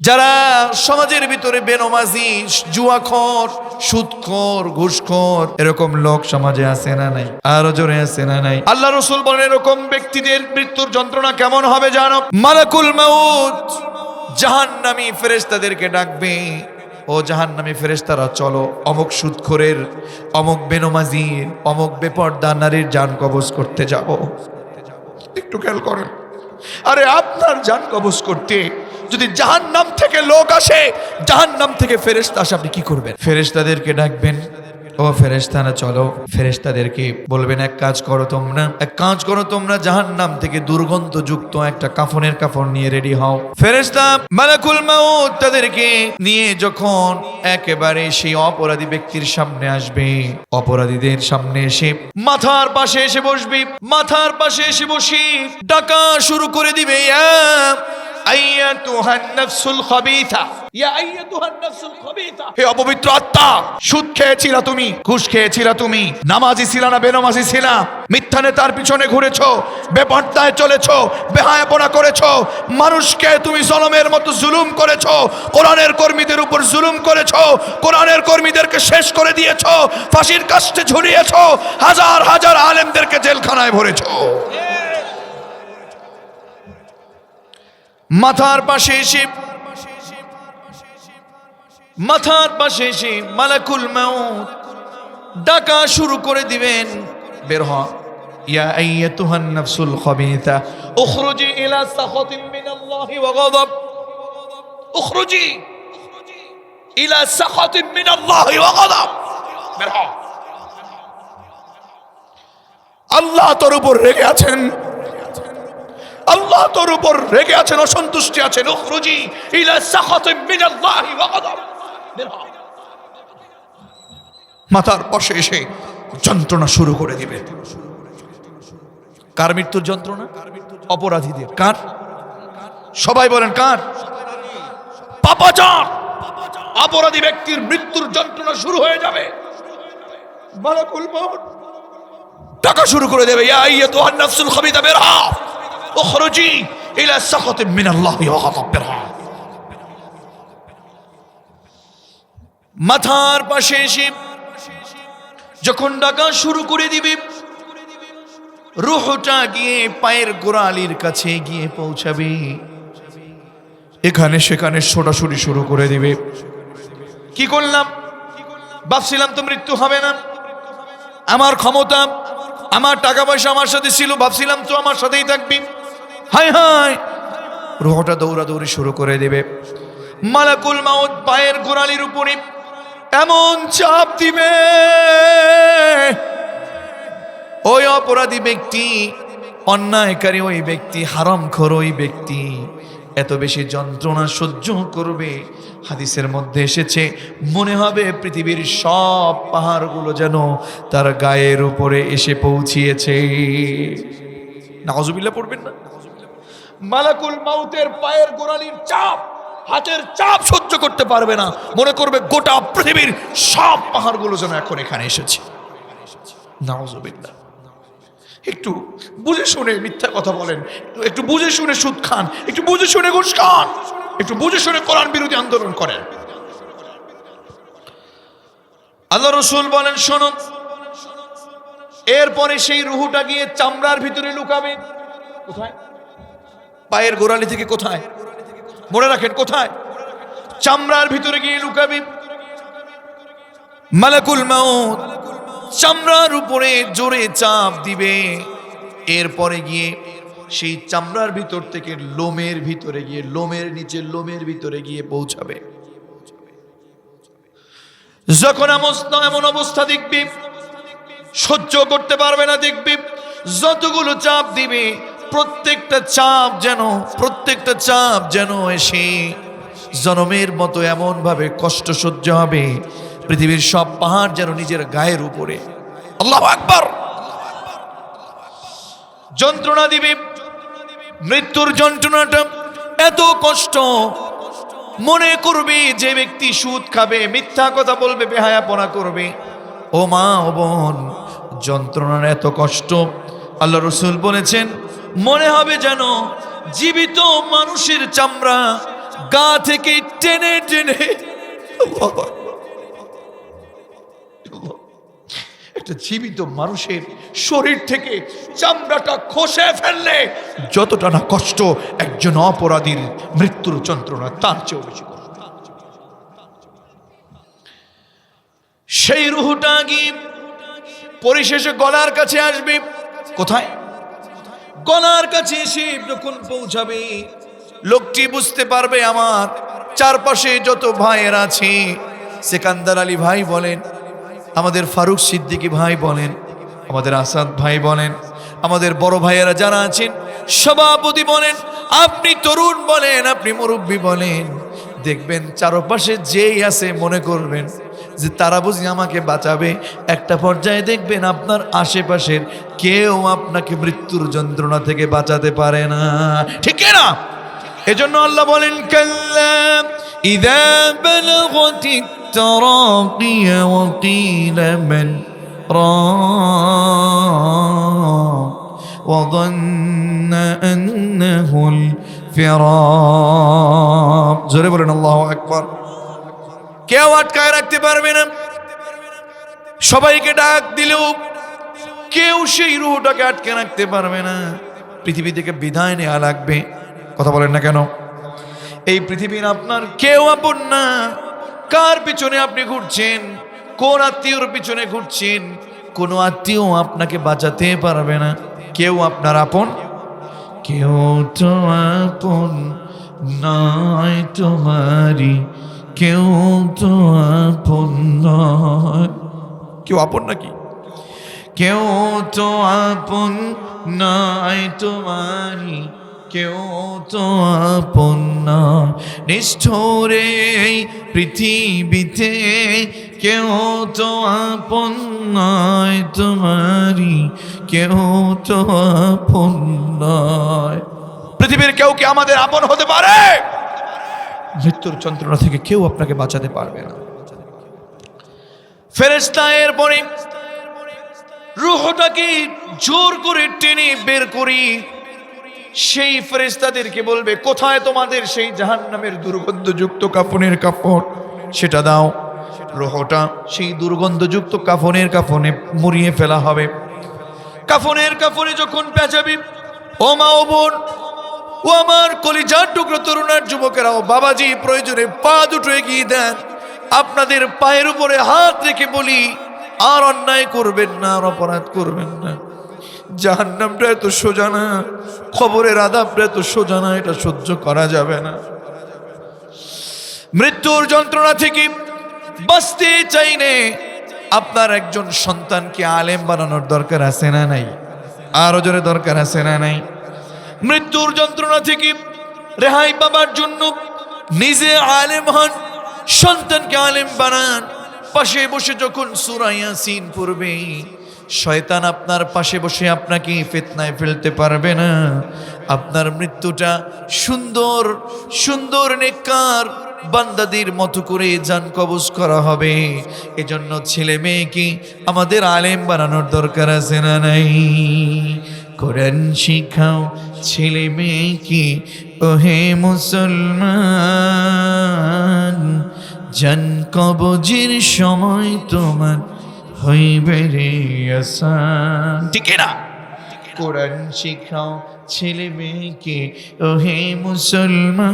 যারা সমাজের ভিতরে বেনমাজি, জুয়াখোর, সুদখোর, ঘুষখোর, এরকম লোক সমাজে আছে না নাই? আরো জোরে আছে না নাই? আল্লাহ রাসূল বলেন এরকম ব্যক্তিদের মৃত্যুর যন্ত্রণা কেমন হবে জানো? মালাকুল মাউত জাহান্নামী ফেরেশতাদেরকে ডাকবে, ও জাহান্নামী ফেরেশতারা চলো অমুক সুদখোরের, অমুক বেনমাজির, অমুক বেপরদা নারীর জান কবজ করতে যাব। একটু খেয়াল করেন, আরে আপনার জান কবজ করতে যদি জাহান্নাম থেকে লোক আসে, জাহান্নাম থেকে ফেরেশতা আসে, আপনি কি করবেন? ফেরেশতাদেরকে ডাকবেন, ও ফেরেশতারা চলো। ফেরেশতাদেরকে বলবেন এক কাজ করো তোমরা জাহান্নাম থেকে দুর্গন্ধযুক্ত একটা কাফনের কাপড় নিয়ে রেডি হও। ফেরেশতা মালাকুল মাউত তাদেরকে নিয়ে যখন একেবারে সেই অপরাধী ব্যক্তির সামনে আসবে, অপরাধীদের সামনে এসে মাথার পাশে এসে বসবে, মাথার পাশে এসে বসি ডাকা শুরু করে দিবে, আইয়াতুহান নাফসুল খাবিথা, ইয়া আইয়াতুহান নাফসুল খাবিথা, হে অপবিত্র আত্মা, সুদ খেয়েছিলা তুমি, ঘুষ খেয়েছিলা তুমি, নামাজি ছিলা না বেনামাজি ছিলা, মিথ্যা নেতার পিছনে ঘুরেছো, বেপরদায় চলেছো, বেহায়াপনা করেছো, মানুষকে তুমি জলমের মতো জুলুম করেছো, কোরআনের কর্মীদের উপর জুলুম করেছো, কোরআনের কর্মীদেরকে শেষ করে দিয়েছো, ফাঁসির কাস্টে ঝুলিয়েছো, হাজার হাজার আলেমদেরকে জেলখানায় ভরেছো। মাথার পাশে এসে মালাকুল মাউত ডাকা শুরু করে দিবেন, বের হ, ইয়া আইয়াতুহান নাফসুল খাবিথা উখরুজি ইলা সাখাতিন মিনাল্লাহি ওয়া গাযাব, উখরুজি ইলা সাখাতিন মিনাল্লাহি ওয়া গাযাব, বের হ, আল্লাহ তোর উপর রেগে আছেন, আল্লাহ তোর উপর রেগে আছেন, অসন্তুষ্টি আছেন। উখরুজি ইলা সাখাতিন মিনাল্লাহি ওয়া গাযাব, মাথার পাশে এসে যন্ত্রণা শুরু করে দিবে। কার মৃত্যুর যন্ত্রণা? অপরাধীদের। কার? সবাই বলেন কার? পাপাচার অপরাধী ব্যক্তির মৃত্যুর যন্ত্রণা শুরু হয়ে যাবে। মালাকুল মাউত টাকা শুরু করে দেবে, ইয়া আইয়াতুহান নাফসুল খাবিথা বের হ, উখরুজি ইলা সাখাতিন মিনাল্লাহি ওয়া গাযাব, বের হ। মাথার পাশে এসে যখন ডাকা শুরু করে দিবে, রূহটা গিয়ে পায়ের গোড়ালির কাছে গিয়ে পৌঁছাবে, এখানে সেখানে ছোটাছুটি শুরু করে দিবে। কি করলাম? ভাবছিলাম তো মৃত্যু হবে না, আমার ক্ষমতা, আমার টাকা পয়সা আমার সাথে ছিল, ভাবছিলাম তো আমার সাথেই থাকবি, হায় হায়, রূহটা দৌড়াদৌড়ি শুরু করে দেবে। মালাকুল মাউত পায়ের গোড়ালির উপরে এমন চাপ দিবে, ওই অপরাধী ব্যক্তি, অন্যায়কারী ওই ব্যক্তি, হারামখোর ওই ব্যক্তি এত বেশি যন্ত্রণা সহ্য করবে, হাদিসের মধ্যে এসেছে মনে হবে পৃথিবীর সব পাহাড়গুলো যেন তার গায়ের উপরে এসে পৌঁছিয়েছে। নাউজুবিল্লাহ পড়বেন না? মালাকুল মাউতের পায়ের গোড়ালির চাপ, হাতের চাপ সহ্য করতে পারবে না, মনে করবে গোটা পৃথিবীর সব পাহাড়গুলো যেন এখন এখানে এসেছে। নাউজুবিল্লাহ। একটু বুঝে শুনে মিথ্যা কথা বলেন, একটু বুঝে শুনে সুদ খান, একটু বুঝে শুনে ঘুষ খান, একটু বুঝে শুনে কোরআন বিরোধী আন্দোলন করেন। আল্লাহ রাসূল বলেন শোনো, এরপরে সেই রুহুটা গিয়ে চামড়ার ভিতরে লুকাবে। কোথায়? পায়ের গোড়ালি থেকে। কোথায়? মনে রাখেন কোথায়? চামড়ার ভিতরে গিয়ে লুকাবে। মালাকুল মাউত চামড়ার উপরে জোরে চাপ দিবে, এরপরে গিয়ে সেই চামড়ার ভিতর থেকে লোমের ভিতরে গিয়ে, লোমের নিচে লোমের ভিতরে গিয়ে পৌঁছাবে। যখন এমন অবস্থা দেখবি সহ্য করতে পারবে না, দেখবি যতগুলো চাপ দিবে প্রত্যেকটা চাপ যেন এসে জনমের মতো এমন ভাবে কষ্ট সহ্য হবে, পৃথিবীর সব পাহাড় যেন নিজের গায়ের উপরে। আল্লাহু আকবার। যন্ত্রণা দিবে, মৃত্যুর যন্ত্রণাটা এত কষ্ট, মনে করবে যে ব্যক্তি সুদ খাবে, মিথ্যা কথা বলবে, বেহায়াপনা করবে, ও মা ও বোন, যন্ত্রণার এত কষ্ট, আল্লাহ রাসূল বলেছেন মনে হবে যেন জীবিত মানুষের চামড়া গা থেকে টেনে টেনে একটা জীবিত মানুষের শরীর থেকে চামড়াটা খসে ফেললে যতটা না কষ্ট একজন অপরাধীর মৃত্যুর যন্ত্রণা তার চেয়েও বেশি কষ্ট। সেই রুহটা গিয়ে পরিশেষে গলার কাছে আসবে। কোথায়? গলার কাছে এসে যখন পৌঁছাবে, লোকটি বুঝতে পারবে আমার চারপাশে যত ভাইয়েরা আছে, সেকান্দার আলী ভাই বলেন, আমাদের ফারুক সিদ্দিকী ভাই বলেন, আমাদের আসাদ ভাই বলেন, আমাদের বড় ভাইয়েরা যারা আছেন, সভাপতি বলেন, আপনি তরুণ বলেন, আপনি মুরব্বী বলেন, দেখবেন চারপাশে যেই আছে মনে করবেন যে তারা বুঝি আমাকে বাঁচাবে। একটা পর্যায়ে দেখবেন আপনার আশেপাশের কেউ আপনাকে মৃত্যুর যন্ত্রণা থেকে বাঁচাতে পারে না, ঠিক না? এজন্য আল্লাহ বলেন, কাল্লা ইযা বালাগাতিত তারাকিয়া ওয়া কিলা মান রাক ওয়া যান্না আন্নাহুল ফিরাক। জোরে বলেন আল্লাহু আকবার। কেউ আটকায় রাখতে পারবে না। সবাইকে ডাক দিলেও কেউ সেই রূহটাকে আটকে রাখতে পারবে না। পৃথিবী থেকে বিদায় নেওয়া লাগবে। কথা বলেন না কেন? এই পৃথিবীর আপনার কেউ আপন না। কার পিছনে আপনি ঘুরছেন? কোন আত্মীয়র পিছনে ঘুরছেন? কোনো আত্মীয় আপনাকে বাঁচাতে পারবে না। কেউ আপনার আপন, কেউ তো আপন নয় তোমারি, কেউ তো আপন নয়। কেউ আপন নাকি? কেউ তো আপন নয় তোমারি, কেউ তো আপন নয়। নিষ্ঠুরে এই পৃথিবীতে কেউ তো আপন নয় তোমারি, কেউ তো আপন নয়। পৃথিবীর কেউ কি আমাদের আপন হতে পারে? মৃত্যুর যন্ত্রণা থেকে কেউ আপনাকে বাঁচাতে পারবে না। ফেরেশতা এরপরে রূহটাকে জোর করে টেনে বের করি, সেই ফেরেশতাদেরকে বলবে, কোথায় তোমাদের সেই জাহান্নামের দুর্গন্ধযুক্ত কাফনের কাপড়, সেটা দাও। রূহটা সেই দুর্গন্ধযুক্ত কাফনের কাফনে মুড়িয়ে ফেলা হবে। কাফনের কাফনে যখন পেঁচাবি, ও মা ও বোন, ও আমার কলিজার টুকরো তরুণার যুবকেরাও, বাবাজি প্রয়োজনে পা দুটো এগিয়ে দেন। আপনাদের পায়ের উপরে হাত রেখে বলি, আর অন্যায় করবেন না, আর অপরাধ করবেন না। জাহান্নামটা এত সোজা না, খবরের আযাবটা এত সোজা না, এটা সহ্য করা যাবে না। মৃত্যুর যন্ত্রণা থেকে বাঁচতে চাইলে আপনার একজন সন্তানকে আলেম বানানোর দরকার আছে না নাই? আরো জোরে দরকার আছে না নাই? মৃত্যুর যন্ত্রণা থেকে রেহাই পাবার জন্য নিজে আলেম হন, সন্তানকে আলেম বানান। পাশে বসে যখন সূরা ইয়াসিন পড়বে, শয়তান আপনার পাশে বসে আপনাকে ফিতনায় ফেলতে পারবে না। আপনার মৃত্যুটা সুন্দর সুন্দর নেককার বান্দাদের মতো করে জান কবজ করা হবে। এজন্য ছেলে মেয়েকে আমাদের আলেম বানানোর দরকার আছে না নাই? কোরআন শিখাও ছেলে মেয়েকে, ওহে মুসলমান, জান কবজের সময় তোমার হইবে রে আসান, ঠিক না? কোরআন শিখাও ছেলে মেয়েকে, ওহে মুসলমান,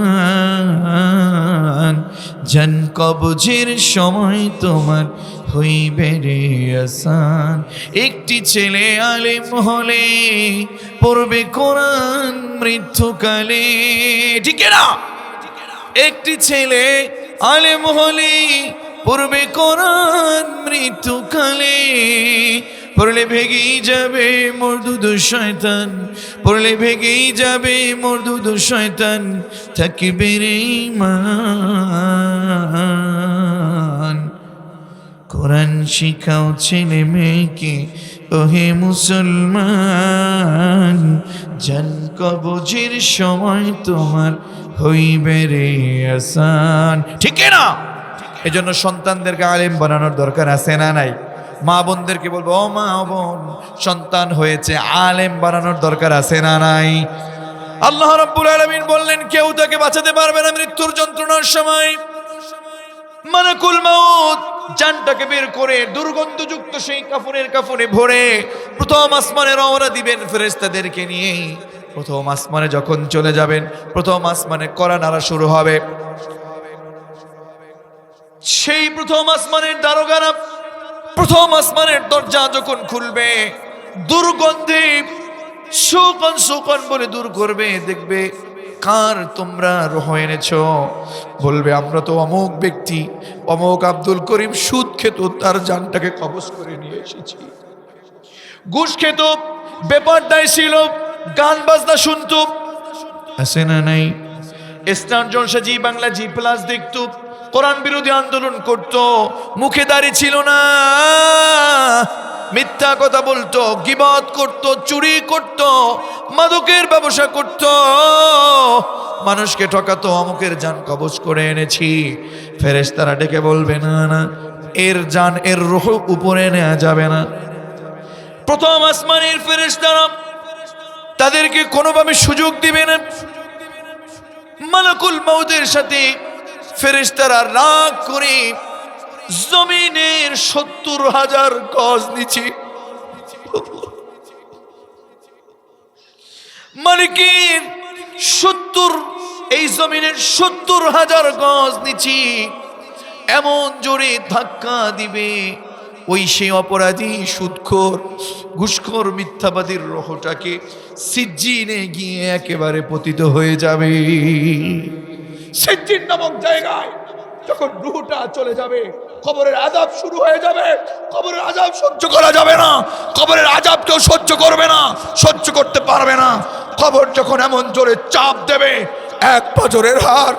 জান কবজের সময় তোমার হইবে রে আসান। একটি ছেলে আলেম হলে পড়বে কোরআন মৃত্যুকালে, ঠিক না? একটি ছেলে আলেম হলে পড়বে কোরআন মৃত্যুকালে। পড়লে ভেগেই যাবে মরদুদ শয়তান, পড়লে ভেগেই যাবে মরদুদ শয়তান, থাকবে রে ঈমান। কোরআন শিখাও ছেলে মেয়েকে, ওহে মুসলমান, জান কবজের সময় তোমার হইবে রে আসান, ঠিক না? এজন্য সন্তানদেরকে আলেম বানানোর দরকার আছে না নাই? মা বোনদেরকে বলবো, ও মা ও বোন, সন্তান হয়েছে, আলেম বানানোর দরকার আছে না নাই? আল্লাহ রাব্বুল আলামিন বললেন কেউ তাকে বাঁচাতে পারবে না মৃত্যুর যন্ত্রণার সময়। মালাকুল মাউত জানটাকে বের করে দুর্গন্ধযুক্ত সেই কাফনে ভরে প্রথম আসমানে রওনা দিবেন ফেরেশতাদেরকে নিয়ে। প্রথম আসমানে যখন চলে যাবেন, প্রথম আসমানে কড়া নাড়া শুরু হবে। সেই প্রথম আসমানের দারোগারা প্রথম আসমানের দরজা যখন খুলবে, দুর্গন্ধে শোকন বলে দূর করবে। দেখবে কার তোমরা রূহ এনেছো? বলবে আমরা তো অমুক ব্যক্তি, অমুক আব্দুল করিম সুদ খেত, তার জানটাকে কবজ করে নিয়ে এসেছি। ঘুষ খেত, বেপরদায় ছিল, গান বাজনা শুনতো, আছে না নাই? স্টার জলসা জি বাংলা জি প্লাস দেখতো, কোরআন বিরোধী আন্দোলন করত, মুখে দাড়ি ছিল না, মিথ্যা কথা বলতো, গীবত করত, চুরি করত, মাদকের ব্যবসা করত, মানুষকে ঠকাতো। অমুকের জান কবজ করে এনেছি। ফেরেশতারা ডেকে বলবে না না, এর জান, এর রূহ উপরে নেওয়া যাবে না। প্রথম আসমানের ফেরেশতারা তাদেরকে কোনোভাবে সুযোগ দিবে না। মালাকুল মাউতের সাথে ফেরেশতারা রাগ করে জমিনের ৭০,০০০ গজ নিচে মালিকের ৭০, এই জমিনের ৭০,০০০ গজ নিচে এমন জোরে ধাক্কা দিবে, ওই সেই অপরাধী, সুদখোর, ঘুষখোর, মিথ্যাবাদীর রূহটাকে সিজ্জিনে গিয়ে একেবারে পতিত হয়ে যাবে। সিজ্জিন নামক জায়গায় যখন রূহটা চলে যাবে, কবরের আযাব শুরু হয়ে যাবে। কবরের আযাব সহ্য করা যাবে না, কবরের আযাব কেউ সহ্য করবে না, সহ্য করতে পারবে না। কবর যখন এমন জোরে চাপ দেবে, এক পাঁজরের হাড়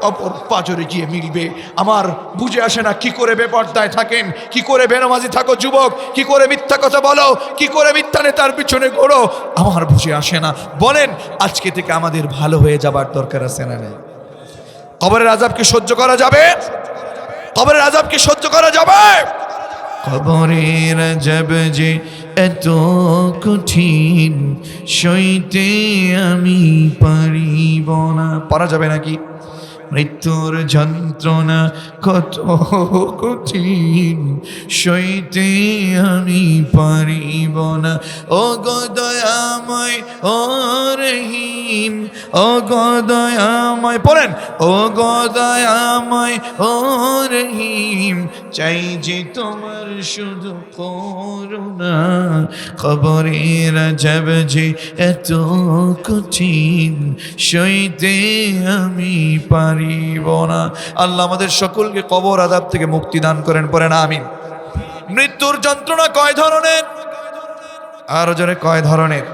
অপর পাঁজরে গিয়ে মিলবে। আমার বুঝে আসে না কি করে বেপরদায় থাকেন, কি করে বেনামাজি থাকো যুবক, কি করে মিথ্যা কথা বলো, কি করে মিথ্যা নেতার পিছনে ঘোরো, আমার বুঝে আসে না। বলেন আজকে থেকে আমাদের ভালো হয়ে যাবার দরকার আছে না নাই? কবরের আযাব কি সহ্য করা যাবে? কবরের আযাব কি সহ্য করা যাবে? কবরের আযাব যে এত কঠিন, সইতে আমি পারিব না। পারা যাবে নাকি? মৃত্যুর যন্ত্রণা কত কঠিন, সইতে আমি পারিব না। ও গো দয়াময়, ও রহিম, ও গো দয়াময়, পড়েন, ও গো দয়াময়, ও রহিম, চাই যে তোমার শুধু করুণা। কবরের আযাব যে এত কঠিন, সইতে আমি পারিব না। আল্লাহ আমাদের সকলকে কবর আযাব থেকে মুক্তি দান করেন, পড়েন আমিন। মৃত্যুর যন্ত্রণা কয় ধরনের? আরো জোরে, কয় ধরনের?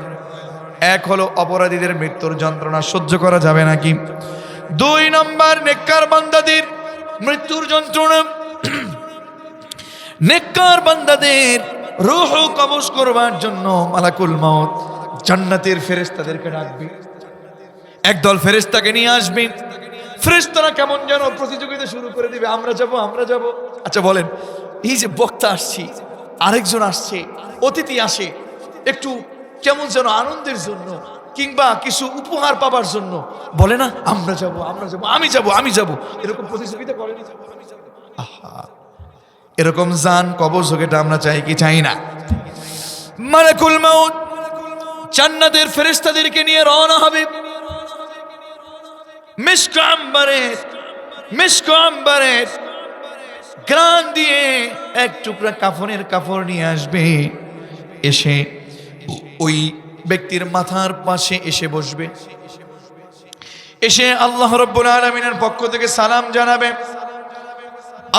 এক হলো অপরাধীদের মৃত্যুর যন্ত্রণা সহ্য করা যাবে নাকি। ২ নম্বর নেককার বান্দাদের মৃত্যুর যন্ত্রণা। নেককার বান্দাদের রূহ কবজ করবার জন্য মালাকুল মাউত জান্নাতের ফেরেশতাদেরকে ডাকবে, একদল ফেরেশতাকে নিয়ে আসবে। ফেরেশতারা কেমন যেন প্রতিযোগিতা শুরু করে দিবে, আমরা যাব, আমরা যাব। আচ্ছা বলেন, এই যে বক্তা আসছি, আরেকজন আসছে, অতিথি আসে, একটু কেমন যেন আনন্দের জন্য কিংবা কিছু উপহার পাবার জন্য বলে না, আমরা যাব, আমরা যাব, আমি যাব, আমি যাব, এরকম প্রতিযোগিতা করে না? আহা, এরকম জান কবজ হোক, এটা আমরা চাই কি চাই না? মালাকুল মাউত জান্নাতের ফেরেশতাদেরকে নিয়ে রওনা হবে। মিশক আম্বারের গ্রান দিয়ে এক টুকরা কাফনের কাপড় নিয়ে আসবে, এসে ওই ব্যক্তির মাথার পাশে এসে বসবে, এসে আল্লাহ রাব্বুল আলামিনের পক্ষ থেকে সালাম জানাবে।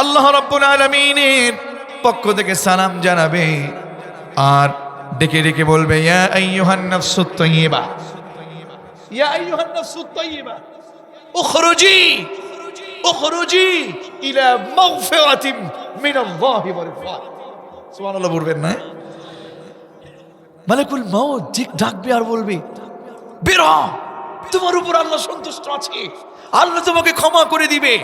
আল্লাহ রাব্বুল আলামিনের পক্ষ থেকে সালাম জানাবে আর ডেকে ডেকে বলবে, ইয়া আইয়ুহান নাফসুত তাইয়্যিবা, ইয়া আইয়ুহান নাফসুত তাইয়্যিবা, উখরুজি উখরুজি ইলা মাগফিরাতিন মিনাল্লাহি ওয়া রিদওয়ান। সুবহানাল্লাহ বলবেন না? মালাকুল মাউত ঠিক ডাকবে আর বলবে, বের হও, তোমার উপর আল্লাহ সন্তুষ্ট আছে, আল্লাহ তোমাকে ক্ষমা করে দিবে,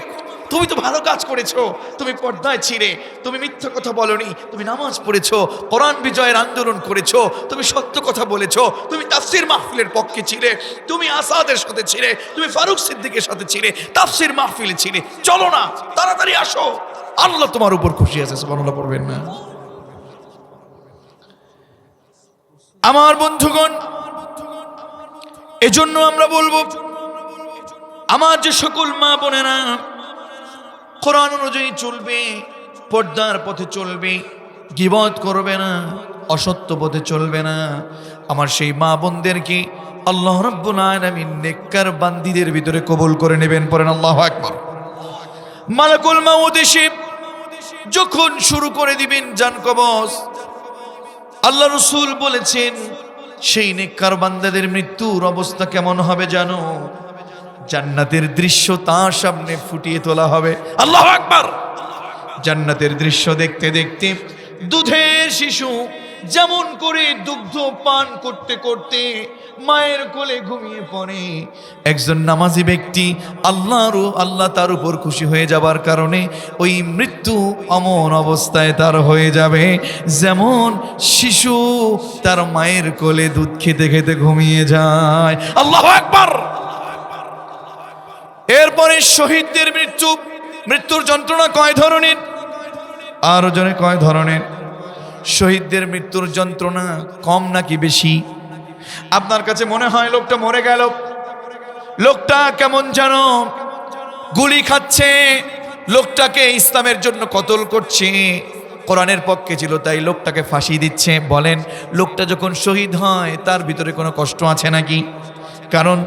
তুমি তো ভালো কাজ করেছো, তুমি পর্দায় ছিলে, তুমি মিথ্যা কথা বলনি, তুমি নামাজ পড়েছো, কোরআন বিজয়ের আন্দোলন করেছো, তুমি সত্য কথা বলেছো, তুমি তাফসির মাহফিলের পক্ষে ছিলে, তুমি আসাদের সাথে ছিলে, তুমি ফারুক সিদ্দিকের সাথে ছিলে, তাফসির মাহফিলে ছিলে। চলো না, তাড়াতাড়ি আসো, আল্লাহ তোমার উপর খুশি আছে। সুবহানাল্লাহ পড়বেন না? আমার বন্ধুগণ, এজন্য আমরা বলবো, আমার যে সকল মা বোনেরা কোরআন অনুযায়ী চলবে, পর্দার পথে চলবে, গীবত করবে না, অসত্য পথে চলবে না, আমার সেই মা বোনদেরকে আল্লাহ রাব্বুল আলামিন নেককার বান্দীদের ভিতরে কবুল করে নেবেন। পড়েন আল্লাহু আকবার। মালাকুল মাউত এসে যখন শুরু করে দিবেন জান কবজ, আল্লাহ রাসূল বলেছেন সেই নেককার বান্দাদের মৃত্যুর অবস্থা কেমন হবে জানো? জান্নাতের দৃশ্য তার সামনে ফুটিয়ে তোলা হবে। আল্লাহু আকবার। জান্নাতের দৃশ্য দেখতে দেখতে দুধের শিশু যেমন করে দুগ্ধ পান করতে করতে মায়ের কোলে ঘুমিয়ে পড়ে, একজন নামাজি ব্যক্তি আল্লাহ তার উপর খুশি হয়ে যাবার কারণে ওই মৃত্যু অমন অবস্থায় তার হয়ে যাবে যেমন শিশু তার মায়ের কোলে দুধ খেতে খেতে ঘুমিয়ে যায়। আল্লাহু আকবার। এরপরে শহীদদের মৃত্যুর যন্ত্রণা কয় ধরনের? আরো জনে কয় ধরনের? শহীদদের মৃত্যুর যন্ত্রণা কম নাকি বেশি? আপনার কাছে মনে হয় লোকটা মরে গেল, লোকটা কেমন যেন গুলি খাচ্ছে, লোকটাকে ইসলামের জন্য কতল করছে, কোরআনের পক্ষে ছিল তাই লোকটাকে ফাঁসি দিচ্ছে। বলেন, লোকটা যখন শহীদ হয় তার ভিতরে কোনো কষ্ট আছে নাকি? কারণ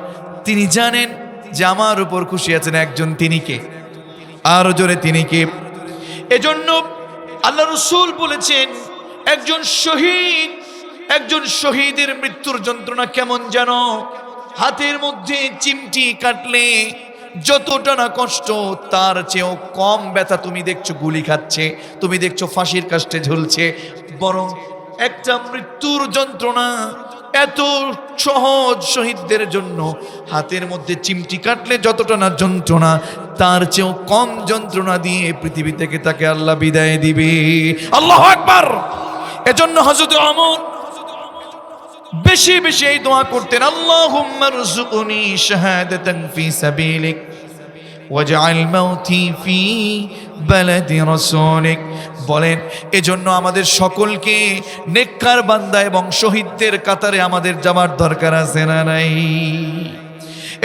তিনি জানেন যে আমার উপর খুশি আছেন একজন, তিনি কে? আরো জোরে, তিনি কে? এজন্য আল্লাহ রাসূল বলেছেন একজন শহীদের মৃত্যুর যন্ত্রণা কেমন যেন হাতের মধ্যে চিমটি কাটলে যতটা না কষ্ট তার চেয়েও কম ব্যথা তুমি দেখছো গুলি খাচ্ছে, তুমি দেখছো ফাঁসির কাস্টে ঝুলছে, বরং একটা মৃত্যুর যন্ত্রণা এত সহজ শহীদদের জন্য, হাতের মধ্যে চিমটি কাটলে যতটা না যন্ত্রণা তার চেয়েও কম যন্ত্রণা দিয়ে পৃথিবী থেকে তাকে আল্লাহ বিদায় দিবে। আল্লাহু আকবার। এজন্য হযরত ওমর বেশি বেশি এই দোয়া করতেন, আল্লাহুম্মা রযুকনি শাহাদাতান ফি সাবিলিক ওয়াজআল মাউতি ফি বালাদি রাসূলিক। বলেন, এজন্য আমাদের সকলকে নেককার বান্দা এবং শহীদদের কাতারে আমাদের যাবার দরকার আছে না নাই?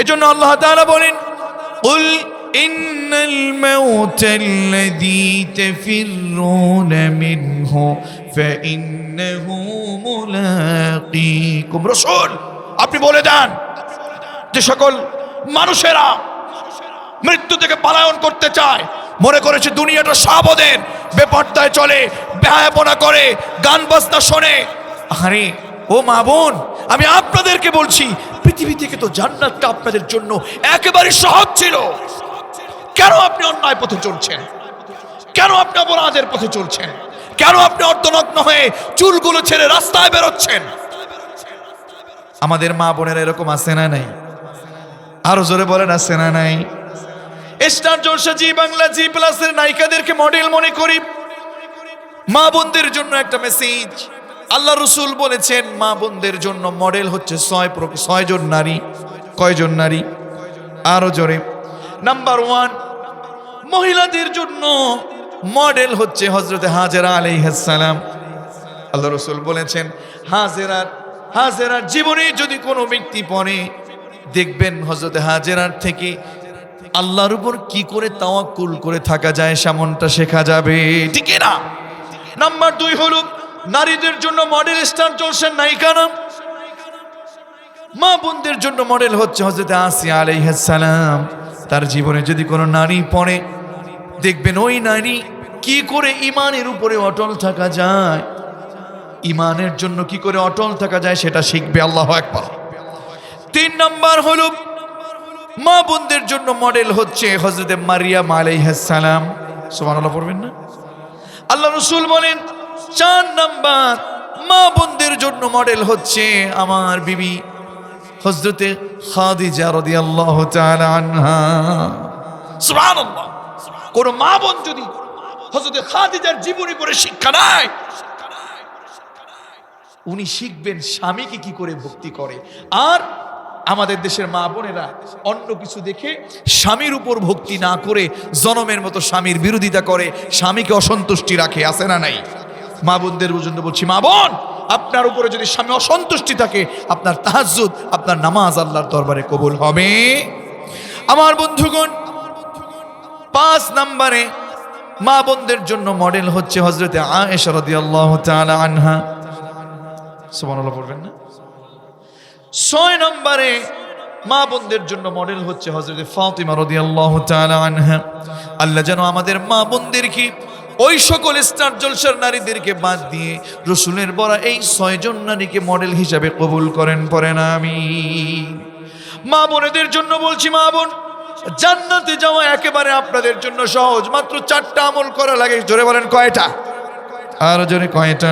এজন্য আল্লাহ তাআলা বলেন, কুল ইন্নাল মাউতাল্লাযী তাফিররুনা মিনহু ফাইন্নাহু মুলাকীকুম। রাসূল, আপনি বলে দেন যে সকল মানুষেরা মৃত্যু থেকে পলায়ন করতে চায়, মনে করেছে দুনিয়াটা সব ওদের, বেপরদায় চলে, বেহায়াপনা করে, গান বাজনা শোনে। আরে ও মা বোন, আমি আপনাদেরকে বলছি পৃথিবী থেকে তো জান্নাতটা আপনাদের জন্য একেবারে সহজ ছিল। কেন আপনি অন্যায় পথে চলছেন? কেন আপনি অপরাধের পথে চলছেন? কেন আপনি অর্ধনগ্ন হয়ে চুলগুলো ছেড়ে রাস্তায় বেরোচ্ছেন? আমাদের মা বোনেরা এরকম আছে না নাই? আরো জোরে বলেন, আছে না নাই? স্টার জলসা, জি বাংলা, জি প্লাসের নায়িকাদেরকে মডেল মনে করি। মা বোনদের জন্য একটা মেসেজ, আল্লাহ রাসূল বলেছেন মা বোনদের জন্য মডেল হচ্ছে 6 জন নারী। কয়জন নারী? আরো জোরে। নাম্বার 1, মহিলাদের জন্য মডেল হচ্ছে হযরতে হাজেরা আলাইহিস সালাম। আল্লাহ রাসূল বলেছেন হাজেরার জীবনে যদি কোনো ব্যক্তি পড়ে, দেখবেন হযরতে হাজেরার থেকে আল্লাহর উপর কি করে তাওয়াক্কুল করে থাকা যায় সেমনটা শেখা যাবে, ঠিক না? নাম্বার 2 হলো নারীদের জন্য মডেল স্টার জলসার নায়িকা নাম, মা বোনদের জন্য মডেল হচ্ছে হযরতে আসিয়া আলাইহিস সালাম। তার জীবনে যদি কোনো নারী পড়ে, দেখবেন ওই নারী কি করে ইমানের উপরে অটল থাকা যায়, ইমানের জন্য কি করে অটল থাকা যায় সেটা শিখবে। আল্লাহু আকবার। 3 নাম্বার হলো মা বোনদের জন্য মডেল হচ্ছে হযরতে মারিয়াম আলাইহিস সালাম। সুবহানাল্লাহ পড়বেন না? আল্লাহ রাসূল বলেন 4 নাম্বার মা বোনদের জন্য মডেল হচ্ছে আমার বিবি হযরতে খাদিজা রাদিয়াল্লাহু তাআলা আনহা। সুবহানাল্লাহ। কোন মা বোন যদি হযরত খাদিজার জীবনী পড়ে শিক্ষা নেয়, উনি শিখবেন স্বামীকে কি করে ভক্তি করে। আর আমাদের দেশের মা বোনেরা অন্য কিছু দেখে স্বামীর উপর ভক্তি না করে জনমের মতো স্বামীর বিরোধিতা করে, স্বামীকে অসন্তুষ্টি রাখে, আছে না নাই? মা বোনদের জন্য বলছি, মা বোন, আপনার উপরে যদি স্বামী অসন্তুষ্টি থাকে, আপনার তাহাজ্জুদ, আপনার নামাজ আল্লাহর দরবারে কবুল হবে। আমার বন্ধুগণ, 5 নম্বরে মা বোনদের জন্য মডেল হচ্ছে হযরতে আয়েশা রাদিয়াল্লাহু তাআলা আনহা। সুবহানাল্লাহ পড়বেন না? 6 নম্বরে মা বোনদের জন্য মডেল হচ্ছে হযরতে ফাতিমা রাদিয়াল্লাহু তাআলা আনহা। আল্লাহ যেন আমাদের মা বোনদেরকে ওই সকল স্টার জলসার নারীদেরকে বাদ দিয়ে রাসূলের বলা এই 6 জন নারীকে মডেল হিসাবে কবুল করেন, পড়েন আমিন। মা বোনদের জন্য বলছি, মা বোন, জান্নাতে যাওয়া একেবারে আপনাদের জন্য সহজ। মাত্র 4টা আমল করা লাগে। জোরে বলেন কয়টা? আর জোরে কয়টা?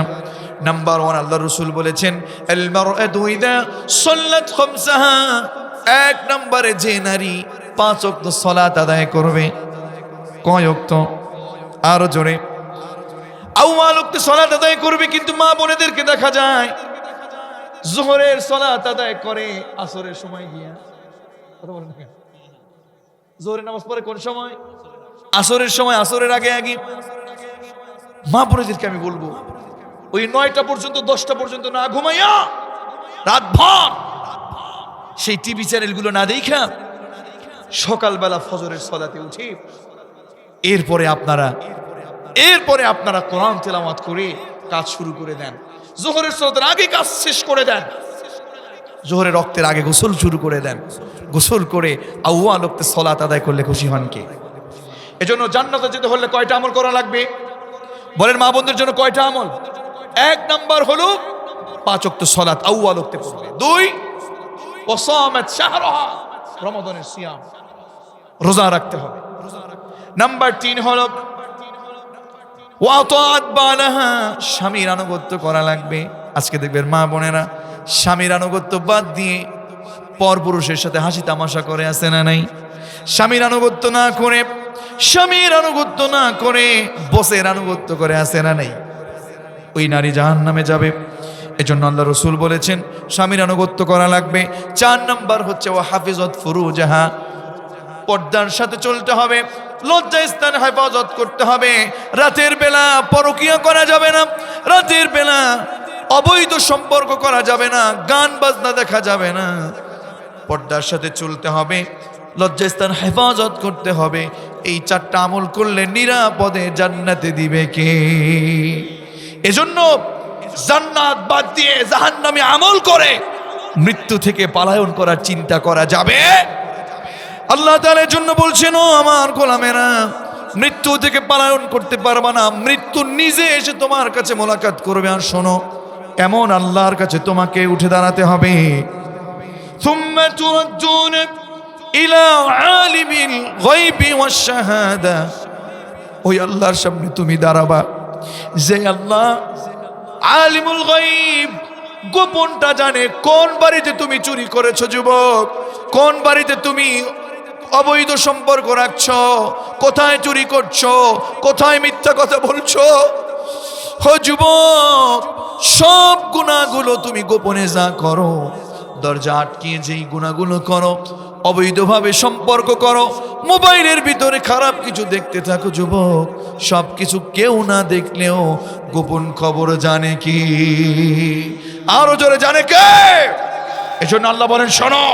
নাম্বার 1, আল্লাহ রাসূল বলেছেন, আল মারআতু ইযা সাল্লাত খামসাহা, 1 নম্বরে যে নারী 5 ওয়াক্ত সালাত আদায় করবে। কয় ওয়াক্ত? আর জোরে। আউয়াল ওয়াক্তে সালাত আদায় করবে। কিন্তু মা বোনেদেরকে দেখা যায় যোহরের সালাত আদায় করে আসরের সময় গিয়া। কথা বলেন না? যোহরের নামাজ পড়ে কোন সময়? আসরের সময়, আসরের আগে আগে। মা বোনেদেরকে আমি বলবো, ওই 9টা পর্যন্ত 10টা পর্যন্ত না ঘুমাইয়া রাতভর সেই টিভি চ্যানেলগুলো না দেখা সকালবেলা ফজরের সালাতে উঠে এরপরে আপনারা কোরআন তেলাওয়াত করে কাজ শুরু করে দেন। যোহরের সালাতের আগে কাজ শেষ করে দেন। যোহরের রক্তের আগে গোসল শুরু করে দেন। গোসল করে আউয়াল ওয়াক্তে সালাত আদায় করলে খুশি হন কে? এজন্য জান্নাতে যেতে হলে কয়টা আমল করা লাগবে? বলেন মা বোনদের জন্য কয়টা আমল? 1 নাম্বার হলো 5 ওয়াক্ত সালাত আউয়াল ওয়াক্তে পড়বে। 2, ওয়াসামাত শাহরাহা, রমাদানের সিয়াম, রোজা রাখতে হবে। নাম্বার 3 হলো ওয়াতাআত বালাহা, স্বামীর আনুগত্য করা লাগবে। আজকে দেখবেন মা বোনেরা স্বামীর আনুগত্য বাদ দিয়ে পরপুরুষের সাথে হাসি তামাশা করে, আছে না নাই? স্বামীর আনুগত্য না করে বসের আনুগত্য করে, আছে না নাই? ওই নারী জাহান্নামে যাবে। এজন্য আল্লাহ রাসূল বলেছেন স্বামীর আনুগত্য করা লাগবে। 4 নাম্বার হচ্ছে ওয়া হাফিজাত ফুরুজাহা, পর্দার সাথে চলতে হবে, লজ্জাস্থান হেফাজত করতে হবে। রাতের বেলা পরকিয়া করা যাবে না, রাতের বেলা অবৈধ সম্পর্ক করা যাবে না, গান বাজনা দেখা যাবে না। পর্দার সাথে চলতে হবে, লজ্জাস্থান হেফাজত করতে হবে। এই 4টা আমল করলে নিরাপদে জান্নাতে দিবে কে? এজন্য জান্নাত বাদ দিয়ে জাহান্নামে আমল করে মৃত্যু থেকে পলায়ন করার চিন্তা করা যাবে? আল্লাহ তাআলার জন্য বলছেন, ও আমার গোলামেরা, মৃত্যু থেকে পলায়ন করতে পারবা না, মৃত্যু নিজে এসে তোমার কাছে মোলাকাত করবে। আর শোনো, এমন আল্লাহর কাছে তোমাকে উঠে দাঁড়াতে হবে। সুম্মা তুরাদ্দুনা ইলা আলিমিল গায়বি ওয়াশ শাহাদা, ওই আল্লাহর সামনে তুমি দাঁড়াবা যে আল্লাহ আলিমুল গায়ব, গোপনটা জানে। কোন বাড়িতে তুমি চুরি করেছো যুবক? কোন বাড়িতে তুমি অবৈধ সম্পর্ক রাখছো? কোথায় চুরি করছো? কোথায় মিথ্যা কথা বলছো? ও যুবক, সব গুনাহগুলো তুমি গোপনে যা করো, দরজা আটকিয়ে যেই গুনাহগুলো করো, অবৈধভাবে সম্পর্ক করো, মোবাইলের ভিতরে খারাপ কিছু দেখতে থাকো যুবক, সব কিছু কেউ না দেখলেও গোপন খবর জানে কি? আরো জোরে জানে কে? এজন্য আল্লাহ বলেন, শোনো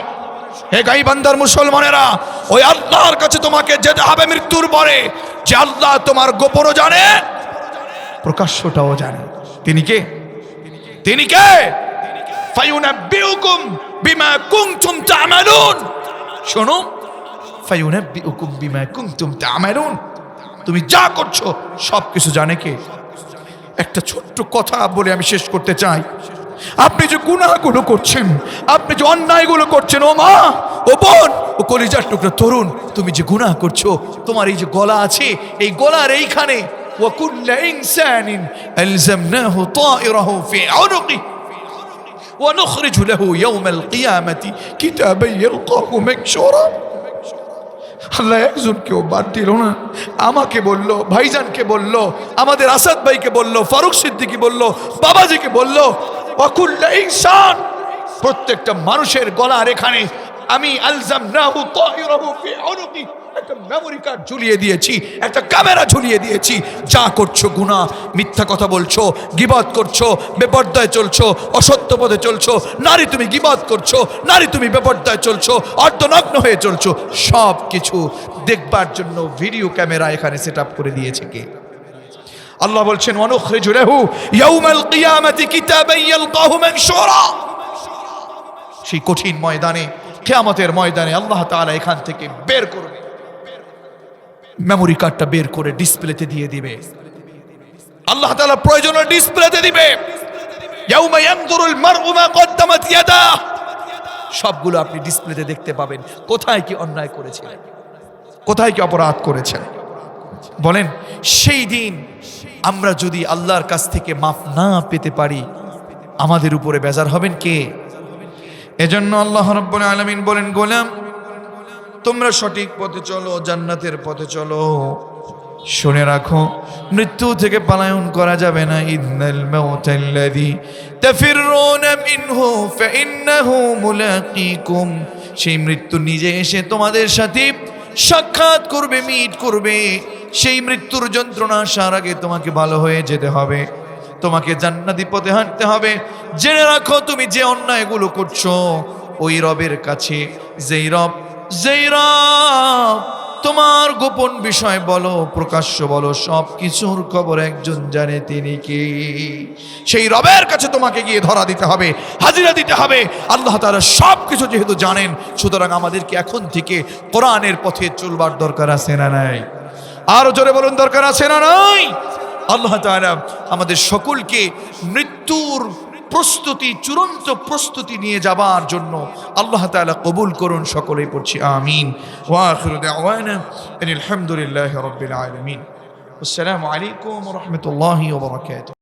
হে গাইবান্দার মুসলমানেরা, ওই আল্লাহর কাছে তোমাকে যেতে হবে মৃত্যুর পরে, যে আল্লাহ তোমার গোপনও জানে, প্রকাশ্যটাও জানে। তিনি কে? তিনি কে? ফায়ুনাব্বিউকুম বিমা কুনতুম তা'মালুন। শোনো, ফায়ুনাব্বিউকুম বিমা কুনতুম তা'মালুন, তুমি যা করছো সবকিছু জানে কে? একটা ছোট্ট কথা বলে আমি শেষ করতে চাই। আপনি যে গুনাহগুলো করছেন, আপনি যে অন্যায়গুলো করছেন, ও মা, ও বোন, ও কলিজার টুকরা তরুণ, তুমি যে গুনাহ করছো, তোমার এই যে গলা আছে, এই গলার এইখানে ওয়া কুল্লু ইনসানিন আলজামনাহু তায়রাহু ফি উনুকি ওয়া নুখরিজু লাহু ইয়াওমাল কিয়ামাতি কিতাবান ইয়ালকাহু মানশুরা। আল্লাহ একজনকেও বাদ দিল না। আমাকে বলল, ভাইজানকে বলল, আমাদের আসাদ ভাইকে বলল, ফারুক সিদ্দিকী বলল, বাবাজিকে বলল, ওয়াকুল্লা ইনসান, প্রত্যেকটা মানুষের গলার এখানে আমি আলজামনাহু তায়রাহু ফি উনুকি, একটা মেমোরি কার্ড ঝুলিয়ে দিয়েছি, একটা ক্যামেরা ঝুলিয়ে দিয়েছি। যা করছো গুনাহ, মিথ্যা কথা বলছো, গীবত করছো, বেপরদায় চলছো, অসত্য পথে চলছো, নারী তুমি গীবত করছো, নারী তুমি বেপরদায় চলছো, অর্ধনগ্ন হয়ে চলছো, সব কিছু দেখবার জন্য ভিডিও ক্যামেরা এখানে সেটআপ করে দিয়েছে কে? আল্লাহ বলছেন ওয়ানুখরিজু লাহু ইয়াউমাল কিয়ামাতি কিতাবান ইয়ালকাহু মানশুরা। সেই কঠিন ময়দানে, কিয়ামতের ময়দানে আল্লাহ তাআলা এখান থেকে বের করবে, মেমোরি কার্ডটা বের করে ডিসপ্লেতে দিয়ে দিবে। আল্লাহ তাআলা প্রয়োজনে ডিসপ্লেতে দিবে। ইয়াউমা ইয়ানজুরুল মারউ মা কদ্দামাত ইয়াদাহ, সবগুলো আপনি ডিসপ্লেতে দেখতে পাবেন, কোথায় কি অন্যায় করেছিলেন, কোথায় কি অপরাধ করেছেন। বলেন সেই দিন আমরা যদি আল্লাহর কাছ থেকে মাফ না পেতে পারি, আমাদের উপরে বেজার হবেন কে? এজন্য আল্লাহ রাব্বুল আলামিন বলেন, গোলাম তোমরা সঠিক পথে চলো, জান্নাতের পথে চলো। শুনে রাখো, মৃত্যু থেকে পলায়ন করা যাবে না। ইন্নাল মাউতাল্লাযী তাফিরুনা মিনহু ফাইন্নাহু মুলাকীকুম, সেই মৃত্যু নিজে এসে তোমাদের সাথে সাক্ষাৎ করবে, মিট করবে। সেই মৃত্যুর যন্ত্রণা আসার আগে তোমাকে ভালো হয়ে যেতে হবে, তোমাকে জান্নাতি পথে হাঁটতে হবে। জেনে রাখো, তুমি যে অন্যায়গুলো করছো, ওই রবের কাছে, যেই রব তোমার গোপন বিষয় বলো, প্রকাশ্য বলো, সব কিছুর খবর একজন জানে, তিনি কি? সেই রবের কাছে তোমাকে গিয়ে ধরা দিতে হবে, হাজিরা দিতে হবে। আল্লাহ তাআলা সব কিছু যেহেতু জানেন, সুতরাং আমাদেরকে এখন থেকে কোরআনের পথে চলবার দরকার আছে না নাই? আরো জোরে বলুন, দরকার আছে না নাই? আল্লাহ তাআলা আমাদের সকলকে মৃত্যুর প্রস্তুতি, চূড়ান্ত প্রস্তুতি নিয়ে যাবার জন্য আল্লাহ তাআলা কবুল করুন। সকলেই পড়ছি আমিন। ওয়া আখিরু দাওয়ানা আলহামদুলিল্লাহি রাব্বিল আলামিন। আসসালামু আলাইকুম ওয়া রাহমাতুল্লাহি ওয়া বারাকাতুহু।